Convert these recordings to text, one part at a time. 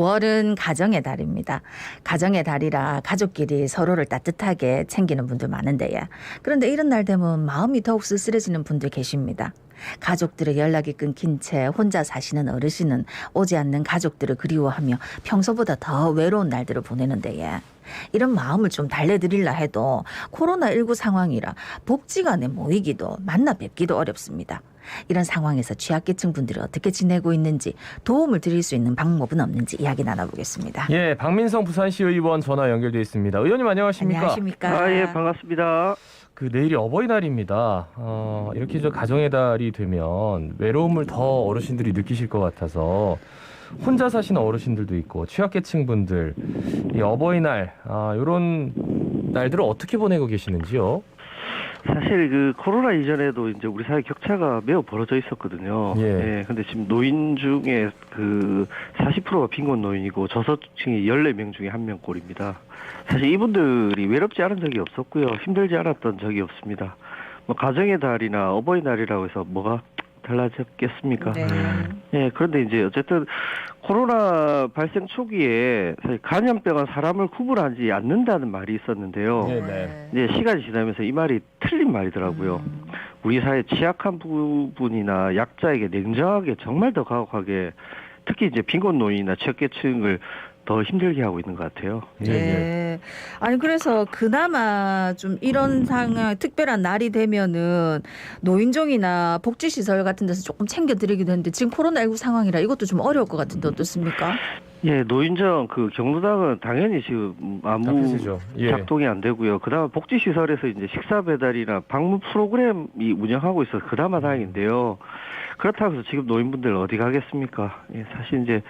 9월은 가정의 달입니다. 가정의 달이라 가족끼리 서로를 따뜻하게 챙기는 분들 많은데요. 그런데 이런 날 되면 마음이 더욱 쓸쓸해지는 분들 계십니다. 가족들의 연락이 끊긴 채 혼자 사시는 어르신은 오지 않는 가족들을 그리워하며 평소보다 더 외로운 날들을 보내는데요. 이런 마음을 좀 달래드리려 해도 코로나19 상황이라 복지관에 모이기도 만나 뵙기도 어렵습니다. 이런 상황에서 취약계층 분들이 어떻게 지내고 있는지 도움을 드릴 수 있는 방법은 없는지 이야기 나눠보겠습니다. 예, 박민성 부산시 의원 전화 연결돼 있습니다. 의원님 안녕하십니까? 안녕하십니까? 예, 반갑습니다. 그 내일이 어버이날입니다. 이렇게 저 가정의 달이 되면 외로움을 더 어르신들이 느끼실 것 같아서 혼자 사시는 어르신들도 있고 취약계층 분들 이 어버이날 이런 날들을 어떻게 보내고 계시는지요? 사실 그 코로나 이전에도 이제 우리 사회 격차가 매우 벌어져 있었거든요. 예. 근데 지금 노인 중에 그 40%가 빈곤 노인이고 저소득층이 14명 중에 1명 꼴입니다. 사실 이분들이 외롭지 않은 적이 없었고요. 힘들지 않았던 적이 없습니다. 뭐 가정의 달이나 어버이날이라고 해서 뭐가 달라졌겠습니까? 네. 예, 그런데 이제 어쨌든 코로나 발생 초기에 사실 감염병은 사람을 구분하지 않는다는 말이 있었는데요. 네. 이제 시간이 지나면서 이 말이 틀린 말이더라고요. 우리 사회 취약한 부분이나 약자에게 냉정하게 정말 더 가혹하게 특히 이제 빈곤 노인이나 취약계층을 더 힘들게 하고 있는 것 같아요. 네. 아니 그래서 그나마 좀 이런 상황 특별한 날이 되면은 노인정이나 복지시설 같은 데서 조금 챙겨드리기도 했는데 지금 코로나19 상황이라 이것도 좀 어려울 것 같은데 어떻습니까? 예, 노인정 그 경로당은 당연히 지금 아무 필수죠. 예. 작동이 안 되고요. 그다음에 복지시설에서 이제 식사 배달이나 방문 프로그램이 운영하고 있어서 그나마 다행인데요. 그렇다고 해서 지금 노인분들 어디 가겠습니까? 예, 사실 이제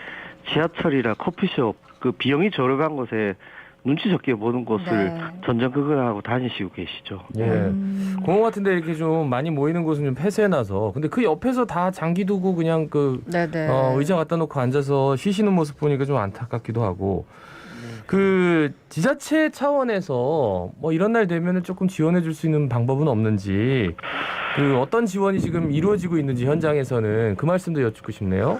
지하철이나 커피숍 그 비용이 저렴한 곳에 눈치 적게 보는 곳을 전전긍긍하고 다니시고 계시죠. 예. 공원 같은데 이렇게 좀 많이 모이는 곳은 좀 폐쇄해놔서 근데 그 옆에서 다 장기 두고 그냥 그 의자 갖다 놓고 앉아서 쉬시는 모습 보니까 좀 안타깝기도 하고 그 지자체 차원에서 뭐 이런 날 되면은 조금 지원해 줄 수 있는 방법은 없는지 그 어떤 지원이 지금 이루어지고 있는지 현장에서는 그 말씀도 여쭙고 싶네요.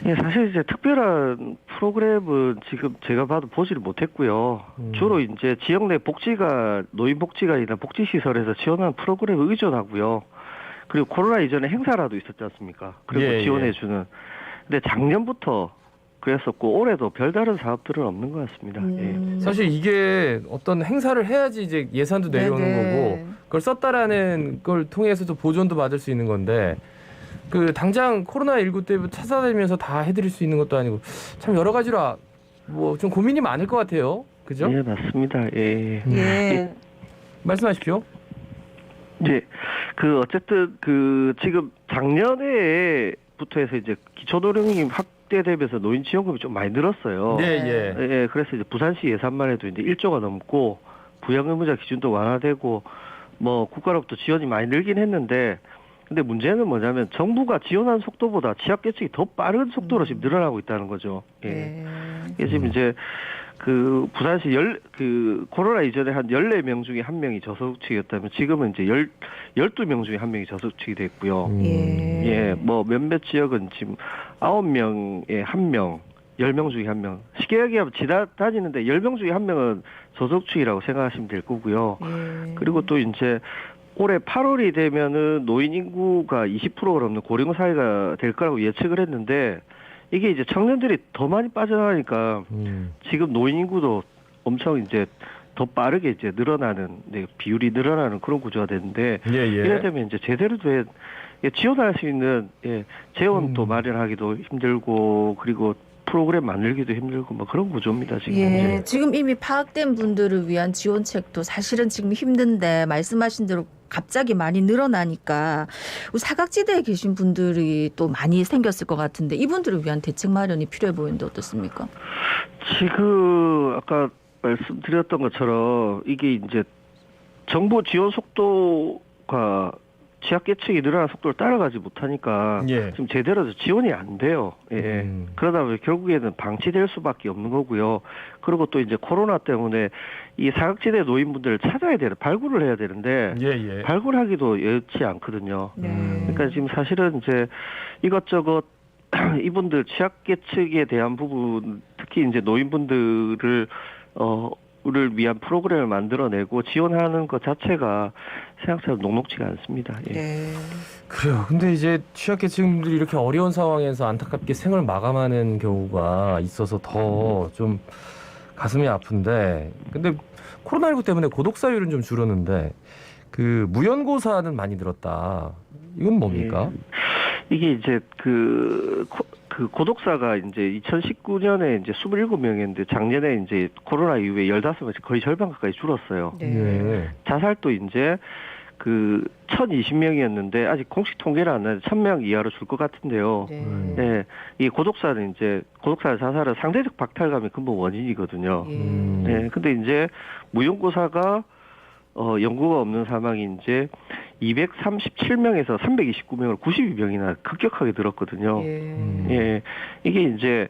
예, 사실 이제 특별한 프로그램은 지금 제가 봐도 보지를 못했고요. 주로 이제 지역 내 복지가 노인복지관이나 복지시설에서 지원하는 프로그램에 의존하고요. 그리고 코로나 이전에 행사라도 있었지 않습니까? 그리고 지원해주는. 근데 작년부터 그랬었고 올해도 별다른 사업들은 없는 것 같습니다. 예. 사실 이게 어떤 행사를 해야지 이제 예산도 내려오는 거고 그걸 썼다라는 걸 통해서도 보존도 받을 수 있는 건데 그 당장 코로나19 때부터 찾아다니면서 다 해드릴 수 있는 것도 아니고 참 여러 가지로 뭐 좀 고민이 많을 것 같아요. 그죠? 예, 맞습니다. 예. 예. 말씀하십시오. 예. 그 어쨌든 그 지금 작년에부터 해서 이제 기초노령임 확대되면서 노인 지원금이 좀 많이 늘었어요. 예. 그래서 이제 부산시 예산만 해도 이제 1조가 넘고 부양 의무자 기준도 완화되고 뭐 국가로부터 지원이 많이 늘긴 했는데 근데 문제는 뭐냐면 정부가 지원한 속도보다 취약계층이 더 빠른 속도로 지금 늘어나고 있다는 거죠. 예. 이게 지금 이제 그 부산시 그 코로나 이전에 한 14명 중에 1명이 저소득층이었다면 지금은 이제 12명 중에 1명이 저소득층이 됐고요. 예. 뭐 몇몇 지역은 지금 9명에 1명, 10명 중에 1명. 쉽게 얘기하면 지나다니는데 10명 중에 1명은 저소득층이라고 생각하시면 될 거고요. 그리고 또 이제 올해 8월이 되면은 노인 인구가 20%가 넘는 고령 사회가 될 거라고 예측을 했는데 이게 이제 청년들이 더 많이 빠져나가니까 지금 노인 인구도 엄청 이제 더 빠르게 이제 늘어나는 비율이 늘어나는 그런 구조가 되는데 이래 되면 이제 제대로 된 지원할 수 있는 재원도 마련하기도 힘들고 그리고 프로그램 만들기도 힘들고 뭐 그런 구조입니다 지금. 예, 지금 이미 파악된 분들을 위한 지원책도 사실은 지금 힘든데 말씀하신 대로 갑자기 많이 늘어나니까 사각지대에 계신 분들이 또 많이 생겼을 것 같은데 이분들을 위한 대책 마련이 필요해 보이는데 어떻습니까? 지금 아까 말씀드렸던 것처럼 이게 이제 정부 지원 속도가 취약계층이 늘어나는 속도를 따라가지 못하니까 지금 제대로 지원이 안 돼요. 예. 그러다 보니 결국에는 방치될 수밖에 없는 거고요. 그리고 또 이제 코로나 때문에 이 사각지대 노인분들을 찾아야 되는 발굴을 해야 되는데 발굴하기도 여의치 않거든요. 그러니까 지금 사실은 이제 이것저것 이분들 취약계층에 대한 부분 특히 특히 이제 노인분들을 를 위한 프로그램을 만들어내고 지원하는 것 자체가 생각처럼 녹록지가 않습니다. 예. 네. 그래요. 근데 이제 취약계층들이 이렇게 어려운 상황에서 안타깝게 생을 마감하는 경우가 있어서 더 좀 가슴이 아픈데, 근데 코로나19 때문에 고독사율은 좀 줄었는데 그 무연고사는 많이 늘었다. 이건 뭡니까? 예. 이게 이제 그 고독사가 이제 2019년에 이제 27명이었는데 작년에 이제 코로나 이후에 15명씩 거의 절반 가까이 줄었어요. 네. 자살도 이제 1,020명이었는데 아직 공식 통계는 안 나는데 1,000명 이하로 줄 것 같은데요. 네. 이 고독사는 자살은 상대적 박탈감이 근본 원인이거든요. 네. 근데 이제 무연고사가 연구가 없는 사망이 이제 237명에서 329명으로 92명이나 급격하게 늘었거든요. 예. 이게 이제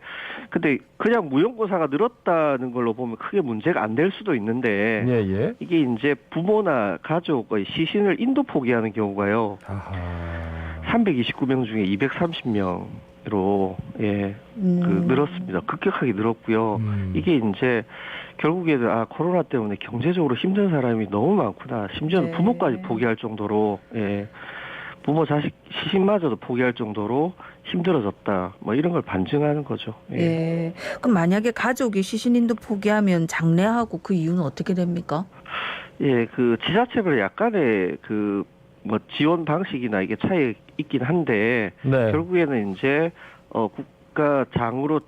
근데 그냥 무연고사가 늘었다는 걸로 보면 크게 문제가 안 될 수도 있는데 예. 이게 이제 부모나 가족의 시신을 인도 포기하는 경우가요. 329명 중에 230명으로 늘었습니다. 급격하게 늘었고요. 이게 이제 결국에는 코로나 때문에 경제적으로 힘든 사람이 너무 많구나. 심지어는 부모까지 포기할 정도로 부모 자식 시신마저도 포기할 정도로 힘들어졌다. 뭐 이런 걸 반증하는 거죠. 예. 그럼 만약에 가족이 시신인도 포기하면 장례하고 그 이유는 어떻게 됩니까? 예, 그 지자체별 약간의 뭐 지원 방식이나 이게 차이 있긴 한데 결국에는 이제 국가장으로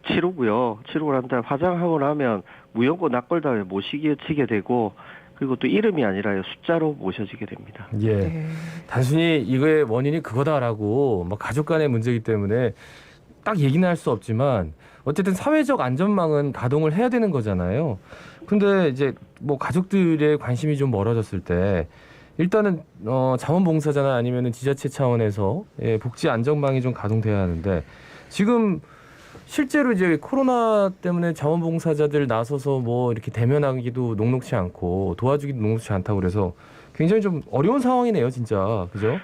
치르고요. 치르고 난 다음에 화장하고 나면 무연고 납골 다음에 모시게 되고 그리고 또 이름이 아니라 숫자로 모셔지게 됩니다. 예. 단순히 이거의 원인이 그거다라고 뭐 가족 간의 문제이기 때문에 딱 얘기는 할 수 없지만 어쨌든 사회적 안전망은 가동을 해야 되는 거잖아요. 근데 이제 뭐 가족들의 관심이 좀 멀어졌을 때 일단은 자원봉사자나 아니면은 지자체 차원에서 복지 안전망이 좀 가동돼야 하는데 지금 실제로 이제 코로나 때문에 자원봉사자들 나서서 뭐 이렇게 대면하기도 녹록치 않고 도와주기도 녹록치 않다고 그래서 굉장히 좀 어려운 상황이네요, 진짜. 그죠?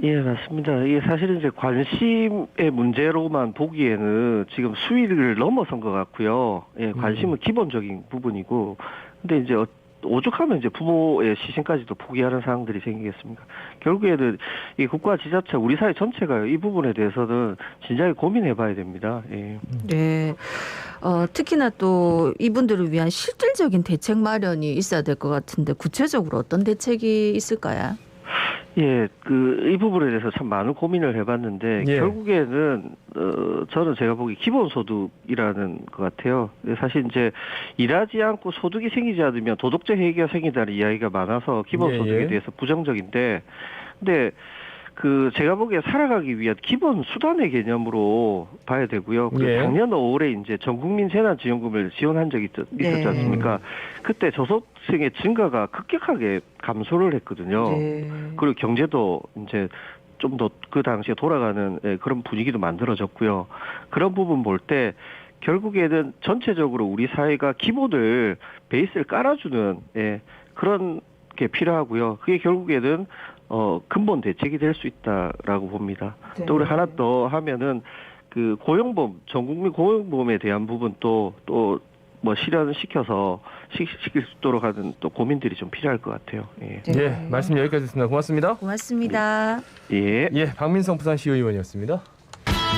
예, 맞습니다. 이게 사실은 이제 관심의 문제로만 보기에는 지금 수위를 넘어선 것 같고요. 예, 관심은 기본적인 부분이고, 근데 이제 오죽하면 이제 부모의 시신까지도 포기하는 상황들이 생기겠습니까? 결국에는 이 국가 지자체 우리 사회 전체가 이 부분에 대해서는 진작에 고민해봐야 됩니다. 예. 네. 특히나 또 이분들을 위한 실질적인 대책 마련이 있어야 될 것 같은데 구체적으로 어떤 대책이 있을까요? 예, 이 부분에 대해서 참 많은 고민을 해봤는데, 결국에는, 저는 제가 보기 기본소득이라는 것 같아요. 사실 이제 일하지 않고 소득이 생기지 않으면 도덕적 해이가 생긴다는 이야기가 많아서 기본소득에 대해서 부정적인데, 근데 제가 보기에 살아가기 위한 기본 수단의 개념으로 봐야 되고요. 작년 5월에 이제 전국민 재난지원금을 지원한 적이 있었지 않습니까? 그때 저소득층의 증가가 급격하게 감소를 했거든요. 그리고 경제도 이제 좀 더 그 당시에 돌아가는 그런 분위기도 만들어졌고요. 그런 부분 볼 때 결국에는 전체적으로 우리 사회가 기본을 베이스를 깔아주는 그런 게 필요하고요. 그게 결국에는 근본 대책이 될 수 있다라고 봅니다. 또 우리 하나 더 하면은 고용보험, 전국민 고용보험에 대한 부분도 또 뭐 실현시켜서 시킬 수 있도록 하는 또 고민들이 좀 필요할 것 같아요. 예, 말씀 여기까지 했습니다. 고맙습니다. 고맙습니다. 예. 박민성 부산시 의원이었습니다.